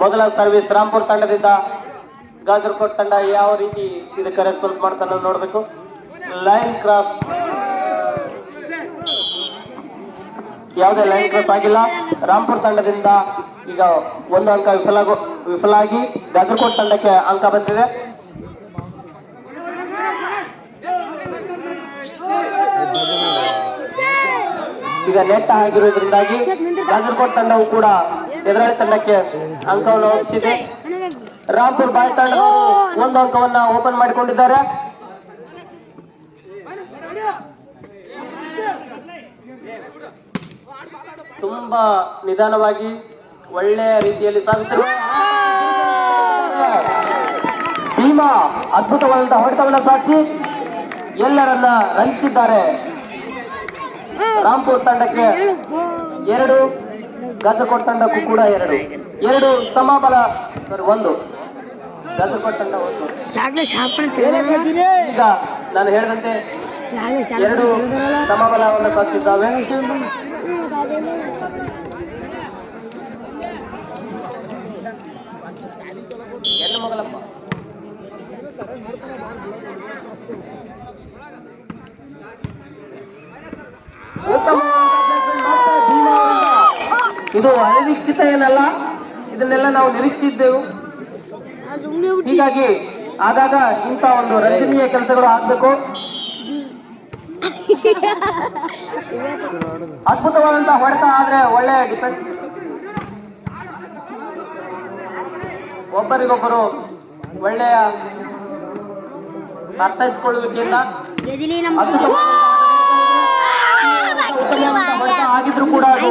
ಮೊದಲ ಸರ್ವಿಸ್ ರಾಂಪುರ್ ತಂಡದಿಂದ ಗಾಜರ್ಕೋಟ್ ತಂಡ ಯಾವ ರೀತಿ ಇದಕ್ಕೆ ರೆಸ್ಪಾನ್ಸ್ ಮಾಡ್ತಾನೆ ನೋಡಬೇಕು. ಲೈನ್ ಕ್ರಾಸ್, ಯಾವುದೇ ಲೈನ್ ಕ್ರಾಸ್ ಆಗಿಲ್ಲ. ರಾಂಪುರ್ ತಂಡದಿಂದ ಈಗ ಒಂದು ಅಂಕ ವಿಫಲ ಆಗಿ ಗಾಜರ್ಕೋಟ್ ತಂಡಕ್ಕೆ ಅಂಕ ಬಂದಿದೆ. ಈಗ ನೆಟ್ ಆಗಿರುವುದರಿಂದಾಗಿ ಗಾಜರ್ಕೋಟ್ ತಂಡವು ಕೂಡ ಎದುರಾಳಿ ತಂಡಕ್ಕೆ ಅಂಕವನ್ನು ಹೊಂದಿಸಿದೆ. ರಾಂಪುರ್ ಬಾಯ್ ತಂಡದವರು ಒಂದು ಅಂಕವನ್ನ ಓಪನ್ ಮಾಡಿಕೊಂಡಿದ್ದಾರೆ. ತುಂಬಾ ನಿಧಾನವಾಗಿ ಒಳ್ಳೆಯ ರೀತಿಯಲ್ಲಿ ಸಾಗುತ್ತಿರುವ ಭೀಮಾ ಅದ್ಭುತವಾದಂತಹ ಹೊಡೆತವನ್ನು ಸಾಧಿಸಿ ಎಲ್ಲರನ್ನ ರಂಜಿಸಿದ್ದಾರೆ. ರಾಂಪುರ್ ತಂಡಕ್ಕೆ 2, ಗಾಜರ್ಕೋಟ್ ತಂಡಕ್ಕೂ ಕೂಡ 2 ಸಮಬಲ 1. ಗಾಜರ್ಕೋಟ್ ತಂಡ 1. ಈಗ ನಾನು ಹೇಳಿದಂತೆ 2 ಸಮಬಲವನ್ನು ಸಾಧಿಸಿದ್ದಾವೆ. ಹೆಣ್ಣು ಮಗಳಪ್ಪ ಇದು ಅನಿರೀಕ್ಷಿತ ಏನಲ್ಲ, ಇದನ್ನೆಲ್ಲ ನಾವು ನಿರೀಕ್ಷಿಸಿದ್ದೆವು. ಹೀಗಾಗಿ ಆಗಾಗ ಇಂಥ ಒಂದು ರಂಜನೀಯ ಕೆಲಸಗಳು ಆಗ್ಬೇಕು. ಅದ್ಭುತವಾದಂತಹ ಹೊಡೆತ ಆದ್ರೆ ಒಳ್ಳೆಯ ಡಿಫೆನ್ಸ್, ಒಬ್ಬರಿಗೊಬ್ಬರು ಒಳ್ಳೆಯ ಅರ್ಥೈಸಿಕೊಳ್ಳುವಿಕೆಯಿಂದ ಆಗಿದ್ರು ಕೂಡ ಅದು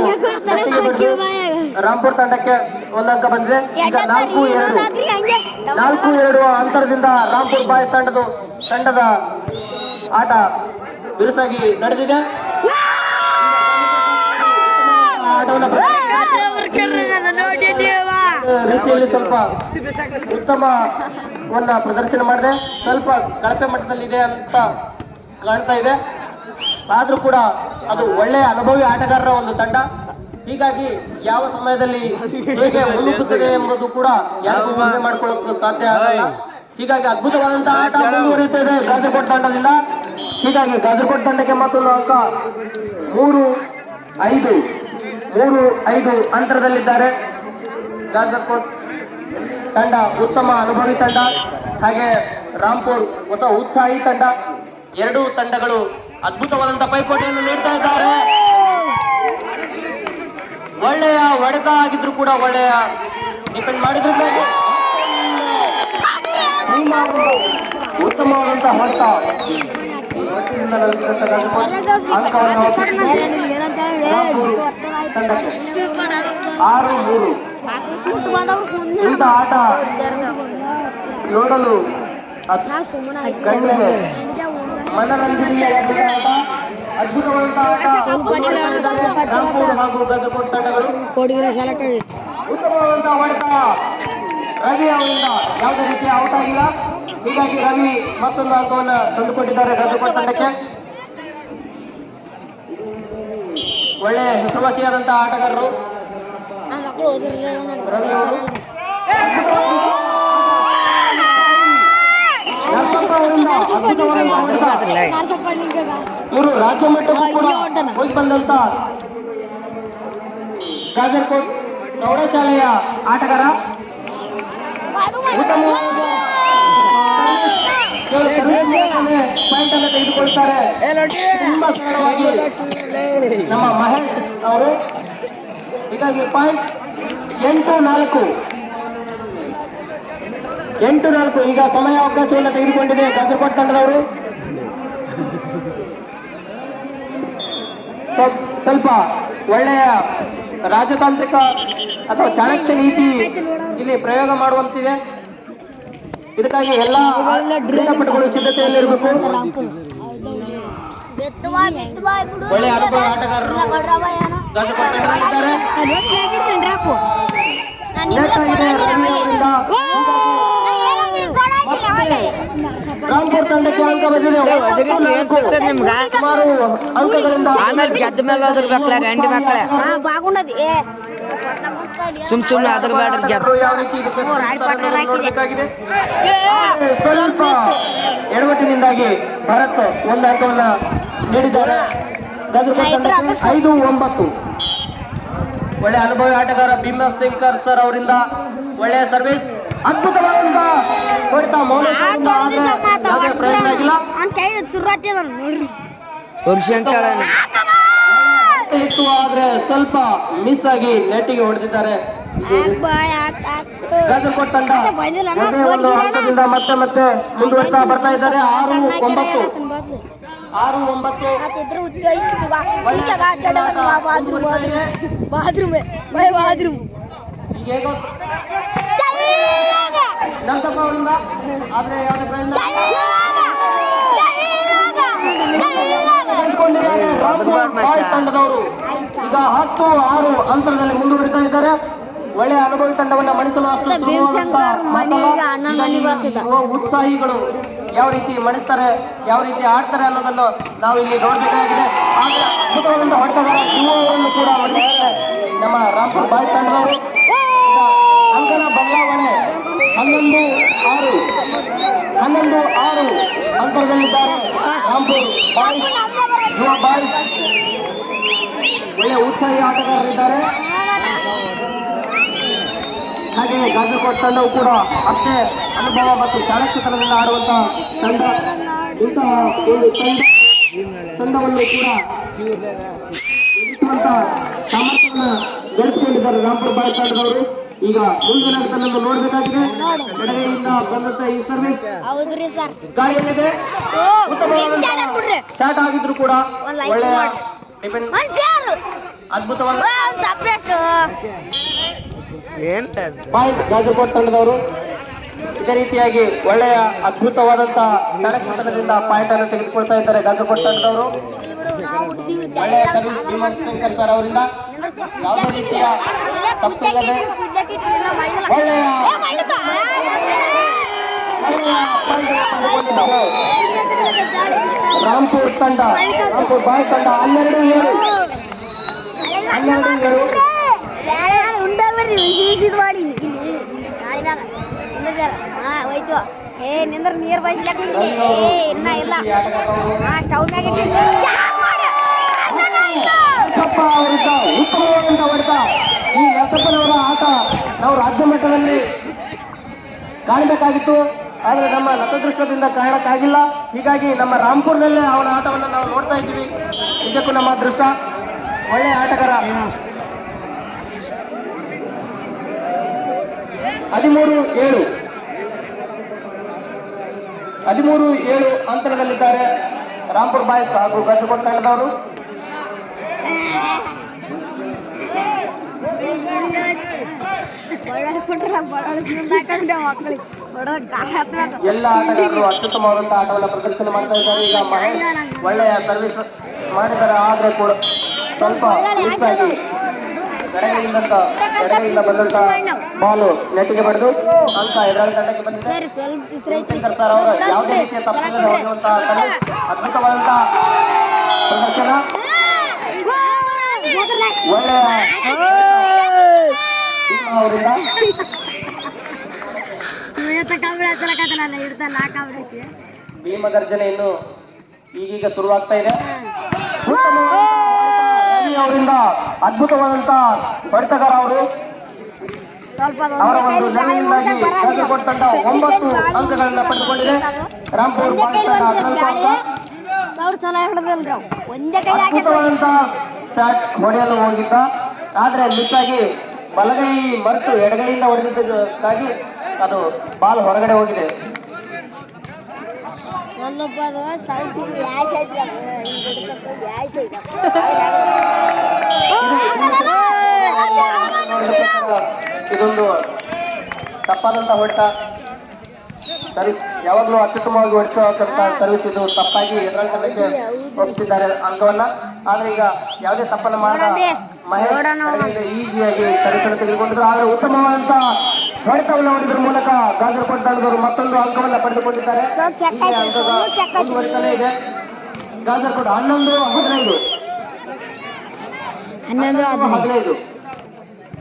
ರಾಂಪುರ್ ತಂಡಕ್ಕೆ ಒಂದು ಅಂಕ ಬಂದಿದೆ. ಈಗ 4-2 ಅಂತರದಿಂದ ರಾಂಪುರ್ ಬಾಯ್ ತಂಡದ ಆಟ ಬಿರುಸಾಗಿ ನಡೆದಿದೆ. ರೀತಿಯಲ್ಲಿ ಸ್ವಲ್ಪ ಉತ್ತಮವನ್ನ ಪ್ರದರ್ಶನ ಮಾಡಿದೆ. ಸ್ವಲ್ಪ ಕಳಪೆ ಮಟ್ಟದಲ್ಲಿದೆ ಅಂತ ಕಾಣ್ತಾ ಇದೆ. ಆದ್ರೂ ಕೂಡ ಅದು ಒಳ್ಳೆಯ ಅನುಭವಿ ಆಟಗಾರರ ಒಂದು ತಂಡ. ಹೀಗಾಗಿ ಯಾವ ಸಮಯದಲ್ಲಿ ಹೇಗೆ ಮುನ್ನುಗ್ಗುತ್ತದೆ ಎಂಬುದು ಕೂಡ ಯಾರಿಗೂ ಊಹೆ ಮಾಡ್ಕೊಳ್ಳೋಕೆ ಸಾಧ್ಯ ಆಗಲ್ಲ. ಹೀಗಾಗಿ ಅದ್ಭುತವಾದಂತಹ ಆಟ ಮುಂದುವರಿಯುತ್ತದೆ ಗಾಜರ್ಕೋಟ್ ತಂಡದಿಂದ. ಹೀಗಾಗಿ ಗಾಜರ್ಕೋಟ್ ತಂಡಕ್ಕೆ ಮತ್ತೊಂದು ಅಂಕ 3-5 ಅಂತರದಲ್ಲಿದ್ದಾರೆ. ಗಾಜರ್ಕೋಟ್ ತಂಡ ಉತ್ತಮ ಅನುಭವಿ ತಂಡ, ಹಾಗೆ ರಾಂಪುರ್ ಹೊಸ ಉತ್ಸಾಹಿ ತಂಡ. 2 ತಂಡಗಳು ಅದ್ಭುತವಾದಂತಹ ಪೈಪೋಟಿಯನ್ನು ನೀಡ್ತಾ ಇದ್ದಾರೆ. ಒಳ್ಳೆಯ ಹೊಡೆತ ಆಗಿದ್ರು ಕೂಡ ಒಳ್ಳೆಯ ಡಿಪೆಂಡ್ ಮಾಡಿದ್ರಿಂದ ಉತ್ತಮವಾದಂತಹ ಹೊಡೆತ ಅಂಕವನ್ನು 6-3. ಇಂಥ ಆಟ ನೋಡಲು ಕಣ್ಣಿಗೆ ಮನರಂಜನೆಯ ಅದ್ಭುತವಾದಂತಹ ಆಟ. ರಾಂಪುರ್ ಹಾಗೂ ಗಾಜರ್ಕೋಟ್ ತಂಡಗಳು ಉತ್ತಮವಾದಂತಹ ಹೊಡೆತ ರವಿ ಅವರಿಂದ ಯಾವುದೇ ರೀತಿಯ ಔಟ್ ಆಗಿಲ್ಲ. ಹೀಗಾಗಿ ರವಿ ಮತ್ತೊಂದು ಅಂಕವನ್ನು ತಂದುಕೊಟ್ಟಿದ್ದಾರೆ ಗಾಜರ್ಕೋಟ್ ತಂಡಕ್ಕೆ. ಒಳ್ಳೆಯ ಹೆಸರುವಾಸಿಯಾದಂತಹ ಆಟಗಾರರು ರವಿ ಅವರು. ಇವರು ರಾಜ್ಯ ಮಟ್ಟಕ್ಕೂ ಕೂಡ ಹೋಗಿ ಬಂದಂತ ಗಾಜರ್ಕೋಟ್ ಪ್ರೌಢಶಾಲೆಯ ಆಟಗಾರ. ಪಾಯಿಂಟ್ ಅನ್ನು ತೆಗೆದುಕೊಳ್ತಾರೆ ತುಂಬಾ ಸರಳವಾಗಿ ನಮ್ಮ ಮಹೇಶ್ ಅವರು. ಹೀಗಾಗಿ ಪಾಯಿಂಟ್ 8-4. ಈಗ ಸಮಯ ಅವಕಾಶವನ್ನು ತೆಗೆದುಕೊಂಡಿದೆ ಗಾಜರ್ಕೋಟ್ ತಂಡದವರು. ಸ್ವಲ್ಪ ಒಳ್ಳೆಯ ರಾಜತಾಂತ್ರಿಕ ಅಥವಾ ಚಾಣಕ್ಯ ನೀತಿ ಇಲ್ಲಿ ಪ್ರಯೋಗ ಮಾಡುವಂತಿದೆ. ಇದಕ್ಕಾಗಿ ಎಲ್ಲ ಕ್ರೀಡಾಪಟುಗಳು ಸಿದ್ಧತೆಯಲ್ಲಿರಬೇಕು. ಒಳ್ಳೆಯ ಅನುಭವ ಆಟಗಾರರು ಗಾಜರ್ಕೋಟ್ ತಂಡದಲ್ಲಿದ್ದಾರೆ. ರಾಂಪುರ್ ತಂಡಕ್ಕೆ ಅಂಕ ಬಂದಿದೆ. ಸುಮಾರು ಅಂಕಗಳಿಂದ ಆಮೇಲೆ ಗೆದ್ದ ಮೇಲೆ ಹೋದ್ರ ಮಕ್ಕಳ ಗಂಡಿ ಮಕ್ಕಳ ಸುಮ್ನೆ ಅದ್ರ ಬೇಡ ಯಾವ ರೀತಿ ಇದಕ್ಕೆ ನೋಡಬೇಕಾಗಿದೆ. ಸ್ವಲ್ಪ ಎಡವಟ್ಟಿನಿಂದಾಗಿ ಭರತ್ ಒಂದು ಅಂಕವನ್ನ ನೀಡಿದ್ದಾರೆ. 5-9. ಒಳ್ಳೆ ಅನುಭವಿ ಆಟಗಾರ ಭೀಮಶಂಕರ್ ಸರ್ ಅವರಿಂದ ಒಳ್ಳೆಯ ಸರ್ವಿಸ್, ಅದ್ಭುತವಾದ ಹೊಡೆತ. ಯಾವುದೇ ಪ್ರಯತ್ನ ಆಗಿಲ್ಲ ಇತ್ತು, ಆದ್ರೆ ಸ್ವಲ್ಪ ಮಿಸ್ ಆಗಿ ನೆಟ್ಟಿಗೆ ಹೊಡೆದಿದ್ದಾರೆ. ಗಾಜರ್ಕೋಟ್ ತಂಡ ಒಂದು ಹಂತದಿಂದ ಮತ್ತೆ ಮತ್ತೆ ಮುಂದುವರಿತಾ ಬರ್ತಾ ಇದ್ದಾರೆ. 6-9. ನಂತಪ್ಪ ಅವರಿಂದ ಆದ್ರೆ ಯಾವುದೇ ಪ್ರಯತ್ನ ತಂಡದವರು ಈಗ 10-6 ಅಂತರದಲ್ಲಿ ಮುಂದುವರಿತಾ ಇದ್ದಾರೆ. ಒಳ್ಳೆಯ ಅನುಭವಿ ತಂಡವನ್ನ ಮಣಿಸಲು ಉತ್ಸಾಹಿಗಳು ಯಾವ ರೀತಿ ಮಣಿಸ್ತಾರೆ, ಯಾವ ರೀತಿ ಆಡ್ತಾರೆ ಅನ್ನೋದನ್ನು ನಾವು ಇಲ್ಲಿ ನೋಡಬೇಕಾಗಿದೆ. ಆದ್ರೆ ಅದ್ಭುತವಾದಂತಹ ಹೊಡೆತಗಾರ ಯುವವರನ್ನು ಕೂಡ ಮಣಿಸ್ತಾರೆ ನಮ್ಮ ರಾಂಪುರ್ ಬಾಯ್ಸ್ ತಂಡದವರು. ಅಂಕನ ಬದಲಾವಣೆ 11-6 ಅಂತರದಲ್ಲಿದ್ದಾರೆ ರಾಂಪುರ್ ಬಾಯ್ಸ್. ಯುವ ಬಾಯ್ಸ್ ಒಳ್ಳೆಯ ಉತ್ಸಾಹಿ ಆಟಗಾರರಿದ್ದಾರೆ. ಹಾಗೆಯೇ ಗಾಜರ್ಕೋಟ್ ತಂಡವು ಕೂಡ ಅಷ್ಟೇ ಅನುಭವ ಮತ್ತು ಚಾಣಕ್ಯತನದಿಂದ ಆಡುವಂತಹ ತಂಡ. ಇಂತಹ ಒಂದು ತಂಡವನ್ನು ಕೂಡ ಗೆಲ್ಲಿಸುವಂತಹ ಸಾಮರ್ಥ್ಯವನ್ನು ಗಳಿಸಿಕೊಂಡಿದ್ದಾರೆ ರಾಂಪುರ್ ಬಾಯ್ಸ್ ತಂಡದವರು. ಈಗ ಮುಂದಿನ ತಂಡವನ್ನು ನೋಡಬೇಕಾಗಿದೆ. ಎಡಗೈಯಿಂದ ಬಂದಂತ ಈ ಸರ್ವಿಸ್ ಗಾಳಿಯಲ್ಲಿದೆ, ಸ್ಟಾರ್ಟ್ ಆಗಿದ್ರು ಕೂಡ ಒಳ್ಳೆಯ ಅದ್ಭುತವಾದ ಬಾಯ್ಸ್ ಗಾಜರ್ಕೋಟ್ ತಂಡದವರು ಇದೇ ರೀತಿಯಾಗಿ ಒಳ್ಳೆಯ ಅದ್ಭುತವಾದಂತಹ ಚಾಣಕ್ಯತನದಿಂದ ಪಾಯಿಂಟ್ ಅನ್ನು ತೆಗೆದುಕೊಳ್ತಾ ಇದ್ದಾರೆ ಗಾಜರ್ಕೋಟ್ ತಂಡದವರು. ಒಳ್ಳೆಯ ಸರ್ವಿಸ್ ಭೀಮಶಂಕರ್ ಸರ್ ಅವರಿಂದ ಯಾವುದೇ ರೀತಿಯ ತಪ್ಪಿಲ್ಲದೆ ಒಳ್ಳೆಯ ರಾಂಪುರ್ ತಂಡ, ರಾಂಪುರ್ ಬಾಯ್ಸ್ ತಂಡ 12-7. ನಿಂದ್ರ ನೀರ್ ಬಯಸ್ಲಾಕ ಇನ್ನ ಇಲ್ಲ ಸ್ಟವ್ ಮ್ಯಾಗ ಉತ್ತಮವಾದಂತ ಹೊಡೆತ. ಈ ನರಸಪ್ಪನವರ ಆಟ ನಾವು ರಾಜ್ಯ ಮಟ್ಟದಲ್ಲಿ ಕಾಣಬೇಕಾಗಿತ್ತು, ಆದರೆ ನಮ್ಮ ನತದೃಷ್ಟದಿಂದ ಕಾಣಕ್ಕಾಗಿಲ್ಲ. ಹೀಗಾಗಿ ನಮ್ಮ ರಾಂಪುರ್ನಲ್ಲೇ ಅವನ ಆಟವನ್ನು ನಾವು ನೋಡ್ತಾ ಇದ್ದೀವಿ. ನಿಜಕ್ಕೂ ನಮ್ಮ ಅದೃಷ್ಟ. ಒಳ್ಳೆಯ ಆಟಗಾರ. 13-7 ಅಂತರದಲ್ಲಿದ್ದಾರೆ ರಾಂಪುರ್ ಬಾಯ್ಸ್ ಹಾಗೂ ಗಾಜರ್ಕೋಟ್ ತಂಡದವರು. ಎಲ್ಲ ಆಟಗಾರರು ಅತ್ಯುತ್ತಮವಾದಂತಹ ಆಟವನ್ನು ಪ್ರದರ್ಶನ ಮಾಡ್ತಾ ಇದ್ದಾರೆ. ಈಗ ಮಹೇಶ್ ಒಳ್ಳೆಯ ಸರ್ವಿಸ್ ಮಾಡಿದ್ದಾರೆ, ಆದ್ರೆ ಕೂಡ ಸ್ವಲ್ಪ ಮಿಸ್ ಆಗಿ ಎಡಗೈಯಿಂದ ಬಂದಂತ ಬಾಲು ನೆಟ್ಟಿಗೆ ಬಡಿದು ಅಂತ ಎದುರಾಳಿ ತಂಡಕ್ಕೆ ಬಂದಿದೆ. ಶಂಕರ್ ಸರ್ ಅವರ ಯಾವುದೇ ರೀತಿಯ ತಪ್ಪಿಲ್ಲದೆ ಹೋಗುವಂತಹ ಅದ್ಭುತವಾದಂತಹ ಪ್ರದರ್ಶನ. ಒಳ್ಳೆಯ ಅವರಿಂದ ಭೀಮಗರ್ಜನೆ ಇನ್ನು ಈಗೀಗ ಶುರುವಾಗ್ತಾ ಇದೆ. ಅವರಿಂದ ಅದ್ಭುತವಾದಂತಹ ಹೊಡೆತಗಾರ ಅವರು. ಅವರ ಒಂದು ನೆರವಿನಿಂದಾಗಿ ಗಾಜರ್ಕೋಟ್ ತಂಡ 9 ಅಂಕಗಳನ್ನ ಪಡೆದುಕೊಂಡಿದೆ. ರಾಂಪುರ್ ಬಾಯ್ಸ್ ತಂಡ 14 ಅಂಕ. ಅದ್ಭುತವಾದಂತಹ ಶಾಟ್ ಹೊಡೆಯಲು ಹೋಗಿದ್ದ, ಆದ್ರೆ ಮಿಸ್ ಆಗಿ ಬಲಗೈ ಮರೆತು ಎಡಗೈಯಿಂದ ಹೊಡೆದಿದ್ದಕ್ಕಾಗಿ ಅದು ಬಾಲ್ ಹೊರಗಡೆ ಹೋಗಿದೆ. ಇದೊಂದು ತಪ್ಪಾದಂತ ಹೊಡೆತ. ಸರಿ, ಯಾವಾಗಲೂ ಅತ್ಯುತ್ತಮವಾಗಿ ಹೊಡೆತಕ್ಕಂತ ಸರ್ವಿಸ್ ಇದು ತಪ್ಪಾಗಿ ಎದುರಾಳಿ ತಂಡಕ್ಕೆ ಒಪ್ಪಿಸಿದ್ದಾರೆ ಅಂಕವನ್ನ. ಆದ್ರೆ ಈಗ ಯಾವುದೇ ತಪ್ಪನ್ನು ಮಾಡದ ಮಹೇಶ್ ಈಸಿಯಾಗಿ ಸರ್ವಿಸನ್ನು ತೆಗೆದುಕೊಂಡಿದ್ರು. ಆದ್ರೆ ಉತ್ತಮವಾದಂತಹ ಹೊಡೆತವನ್ನು ಹೊಡೆದ್ರ ಮೂಲಕ ಗಾಜರ್ಕೋಟ್ ತಂಡದವರು ಮತ್ತೊಂದು ಅಂಕವನ್ನ ಪಡೆದುಕೊಂಡಿದ್ದಾರೆ. ಅಂಕದ ಮುಂದುವರಿತಾನೆ ಇದೆ. ಗಾಜರ್ಕೋಟ್ 11-15.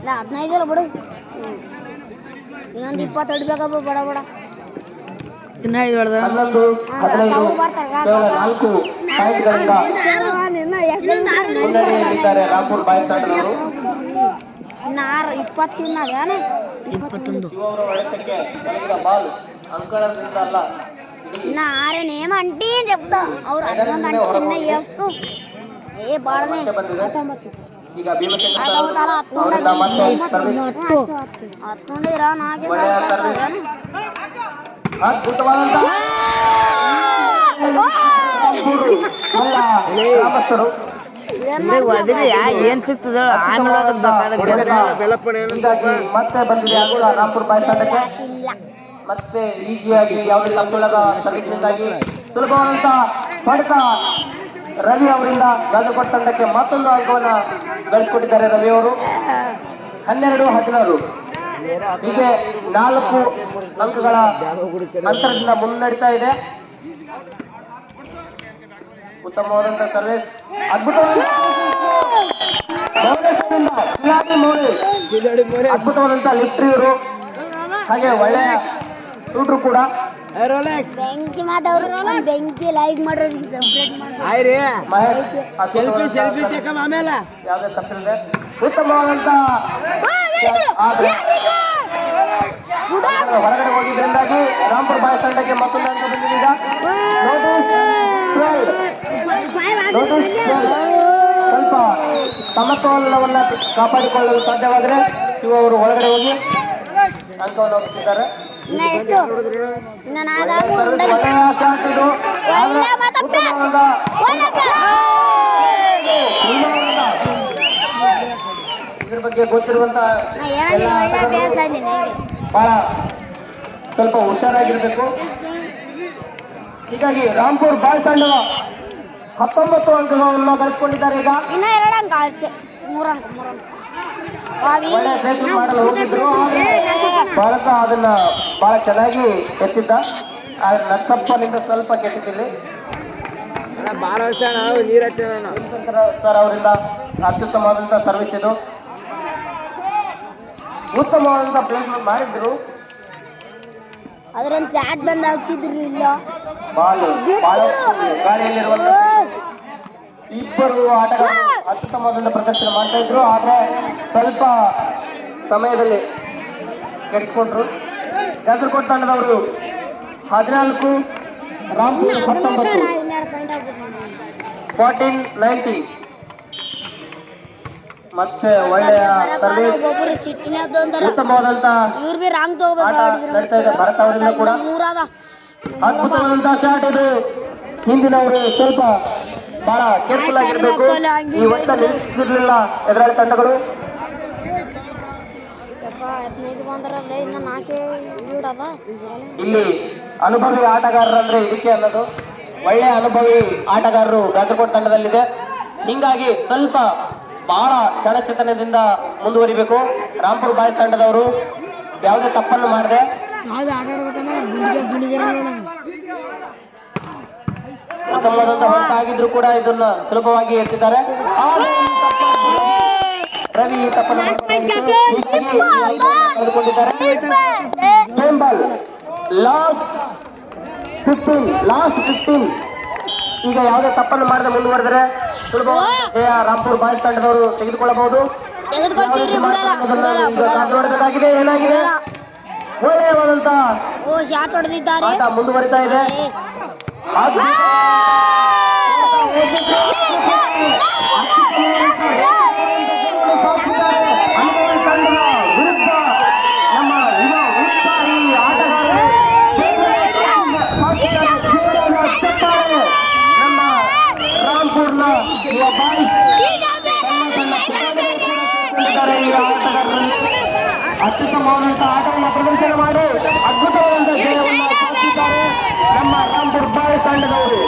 15 ಇಲ್ಲ ಬಿಡು ಇನ್ನೊಂದು 20 ಹೊಡಿಬೇಕಪ್ಪ ಬಡ ಬಡ ಇನ್ನ 5 ಹೊಡೆದ 11 15 ಅವ್ರು ಬರ್ತಾರೆ ಕೇವಲ 4 ಪಾಯಿಂಟ್ಗಳಿಂದ ಮುನ್ನಡೆಯಲ್ಲಿದ್ದಾರೆ ರಾಂಪುರ್ ಬಾಯ್ಸ್ ತಂಡದವರು. ಇನ್ನು 20 ಇನ್ನದೇನು 21 ಶಿವವರ ಹೊಡೆತಕ್ಕೆ ಒಳಗಿದ ಬಾಲ್ ಅಂಕಣದಿಂದ ಅಲ್ಲ ಇನ್ನು 6 ನೇಮ ಅಂಟಿ చెప్తా ಅವ್ರು 11 ಅಂಟಿ ಇನ್ನು ಎಷ್ಟು ಏ ಬಾಳನೆ ಬಂದಿದೆ. 19 ಈಗ ಭೀಮಸೇನ ಅವರಿಂದ ಮತ್ತೆ ಸರ್ವಿಸ್. 19 ಇರ ನಾಗೆ ಒಳ್ಳೆಯ ಸರ್ವಿಸ್. ಅದ್ಭುತವಾದಂತ ಅಲ್ಲ ಗ್ರಾಮಸ್ಥರು ಏನ್ ಸಿಗ್ತದ ಆಮೇಲೆ ಹೀಗಾಗಿ ಮತ್ತೆ ಬಂದಿದೆ ಅಂಕ ರಾಂಪುರ್ ಬಾಯ್ಸ್ ತಂಡಕ್ಕೆ. ಇಲ್ಲ ಮತ್ತೆ ಈಸಿಯಾಗಿ ಯಾವುದೇ ತಪ್ಪಿಲ್ಲದ ಸರ್ವಿಸ್ನಿಂದಾಗಿ ಸುಲಭವಾದಂತ ಹೊಡೆತ ರವಿ ಅವರಿಂದ ಗಾಜಕೋಟ್ ತಂಡಕ್ಕೆ ಮತ್ತೊಂದು ಅಂಕವನ್ನು ಗಳಿಸಿಕೊಟ್ಟಿದ್ದಾರೆ ರವಿ ಅವರು. 12-16 ಹೀಗೆ 4 ಅಂಕಗಳ ಅಂತರದಿಂದ ಮುನ್ನಡೀತಾ ಇದೆ. ಉತ್ತಮವಾದಂತ ಸರ್ವಿಸ್ ಅದ್ಭುತವಾದಂತ ಲಿಫ್ಟ್ ಇವರು ಹಾಗೆ ಒಳ್ಳೆಯ ಶೂಟ್ರು ಕೂಡ. ಬೆಂಕಿ ಮಾದವ್ರು ಬೆಂಕಿ ಲೈಕ್ ಮಾಡೋರಿಗೆ ಸಪ್ರೇಟ್ ಮಾಡಿ ಮಹೇಶ್ ಯಾವುದೇ ತಪ್ಪಿಲ್ಲದೆ ಉತ್ತಮವಾದಂತ ಆದ್ರೆ ಹೊರಗಡೆ ಹೋಗಿದ್ದರಿಂದಾಗಿ ರಾಂಪುರ್ ಬಾಯ್ಸ್ ತಂಡಕ್ಕೆ ಮತ್ತೊಂದು ಅಂಕ ಬಂದಿದೆ. ಈಗ ನೋಟಿಸ್ ಸ್ವಲ್ಪ ಸಮತೋಲನವನ್ನ ಕಾಪಾಡಿಕೊಳ್ಳಲು ಸಾಧ್ಯವಾದರೆ ಶಿವ ಅವರು ಒಳಗಡೆ ಹೋಗಿ ಅಂಕವನ್ನು ಹೋಗುತ್ತಿದ್ದಾರೆ. ಇನ್ನ ಎಷ್ಟು ಇನ್ನ ನಾಲ್ಕು ಒಳ್ಳೆಯ ಶಾಟ್ ಇದು. ಉತ್ತಮವಾದ ಇದ್ರ ಬಗ್ಗೆ ಗೊತ್ತಿರುವಂತ ಎಲ್ಲ ಆಟಗಾರರು ಬಹಳ ಸ್ವಲ್ಪ ಹುಷಾರಾಗಿರ್ಬೇಕು. ಹೀಗಾಗಿ ರಾಂಪುರ್ ಬಾಯ್ಸ್ ತಂಡ 19 ಅಂಕಗಳನ್ನು ಗಳಿಸಿಕೊಂಡಿದ್ದಾರೆ. ಈಗ ಇನ್ನ 2 ಅಂಕ ಆಚೆ 3 ಅಂಕ ಒಳ್ಳೆ ಪ್ಲೇಸಿಂಗ್ ಮಾಡಲು ಹೋಗಿದ್ರು. ಭಾರತ ಅದನ್ನ ಬಹಳ ಚೆನ್ನಾಗಿ ಎತ್ತಿದ್ದ. ಆದ್ರೆ ನಕ್ಕಪ್ಪನಿಂದ ಸ್ವಲ್ಪ ಕೆಟ್ಟಿದ್ದಿಲ್ಲಿ. ಸರ್ ಅವರಿಂದ ಅತ್ಯುತ್ತಮವಾದಂತ ಸರ್ವಿಸ್ ಇದು. ಉತ್ತಮವಾದಂತ ಪ್ಲೇಸ್ಮೆಂಟ್ ಮಾಡಿದ್ರು. ಅದ್ರೊಂದು ಚಾಟ್ ಬಂದ್ ಹಾಕ್ತಿದ್ರು ಇಲ್ಲ ಬಾಲ್ ಗಾಳಿಯಲ್ಲಿರುವಂತ ಇಬ್ಬರು ಆಟಗಾರರು ಅತ್ಯುತ್ತಮವಾದಂತ ಪ್ರದರ್ಶನ ಮಾಡ್ತಾ ಇದ್ರು. ಆದ್ರೆ ಸ್ವಲ್ಪ ಸಮಯದಲ್ಲಿ ಕೆಡಿಸ್ಕೊಂಡ್ರು. ಕಾಸರಗೋಡು ತಂಡದವರು 14, ರಾಂಪುರ್ 19, 14-19. ಮತ್ತೆ ಒಳ್ಳೆಯ ಸರ್ವಿಸ್ ಒಬ್ಬರು ಸಿಟ್ಟಿನಾಗ ಉತ್ತಮವಾದಂತ ಇವ್ರು ಬಿ ರಾಂಗ್ ಆಟ ನಡೀತಾ ಇದೆ ಭಾರತ ಅವರಿಂದ ಕೂಡ. ಅದ್ಭುತವಾದಂತ ಶಾಟ್ ಇದು. ಹಿಂದಿನವರು ಸ್ವಲ್ಪ ಬಹಳ ಕೇರ್ಫುಲ್ ಆಗಿರ್ಬೇಕು. ಈ ಒಟ್ಟ ನಿಲ್ಲಿಸಿರ್ಲಿಲ್ಲ ಎದುರಾಳಿ ತಂಡಗಳು. 15 ಬಂದ್ರಲ್ಲ ಇನ್ನ 4 ಇಡದ ಇಲ್ಲಿ ಅನುಭವಿ ಆಟಗಾರರು ಅಂದ್ರೆ ಇದಕ್ಕೆ ಅನ್ನೋದು. ಒಳ್ಳೆಯ ಅನುಭವಿ ಆಟಗಾರರು ಕಾಸರಗೋಡು ತಂಡದಲ್ಲಿದೆ. ಹಿಂಗಾಗಿ ಸ್ವಲ್ಪ ಬಹಳ ಕ್ಷಣಚೇತನದಿಂದ ಮುಂದುವರಿಬೇಕು. ರಾಂಪುರ್ ಬಾಯ್ಸ್ ತಂಡದವರು ಯಾವುದೇ ತಪ್ಪನ್ನು ಮಾಡದೆ ಉತ್ತಮವಾದಂತ ಹೊಡೆತ ಆಗಿದ್ರು ಕೂಡ ಇದನ್ನ ಸುಲಭವಾಗಿ ಎತ್ತಿದ್ದಾರೆ. ರವಿ ಈ ತಪ್ಪನ್ನು ಕಳೆದುಕೊಂಡಿದ್ದಾರೆ. Game ball last 15. ಈಗ ಯಾವುದೇ ತಪ್ಪನ್ನು ಮಾಡದೆ ಮುಂದುವರೆದರೆ ಸುಲಭವಾಗಿ ಜಯ ರಾಂಪುರ್ ಬಾಯ್ಸ್ ತಂಡದವರು ತೆಗೆದುಕೊಳ್ಳಬಹುದು. ನೋಡಬೇಕಾಗಿದೆ ಏನಾಗಿದೆ. ಒಳ್ಳೆಯವಾದಂತ ಶಾಟ್ ಹೊಡೆದಿದ್ದಾರೆ ಆಟ ಮುಂದುವರಿತಾ ಇದೆ. ವಿರುದ್ಧ ನಮ್ಮ ಯುವ ಉತ್ಸಾಹಿ ಆಟಗಾರರು ನಮ್ಮ ರಾಂಪುರ್ನ ಯುವ ಬಾಯ್ಸ್ ಅತ್ಯುತ್ತಮವಾದಂತಹ ಆಟವನ್ನು ಪ್ರದರ್ಶನ ಮಾಡಿ ಅದ್ಭುತವಾದಂತಹ ಜಯವನ್ನು ಸಾಧಿಸಿದ್ದಾರೆ ನಮ್ಮ ರಾಂಪುರ್ ಬಾಯ್ಸ್ ತಂಡದವರು.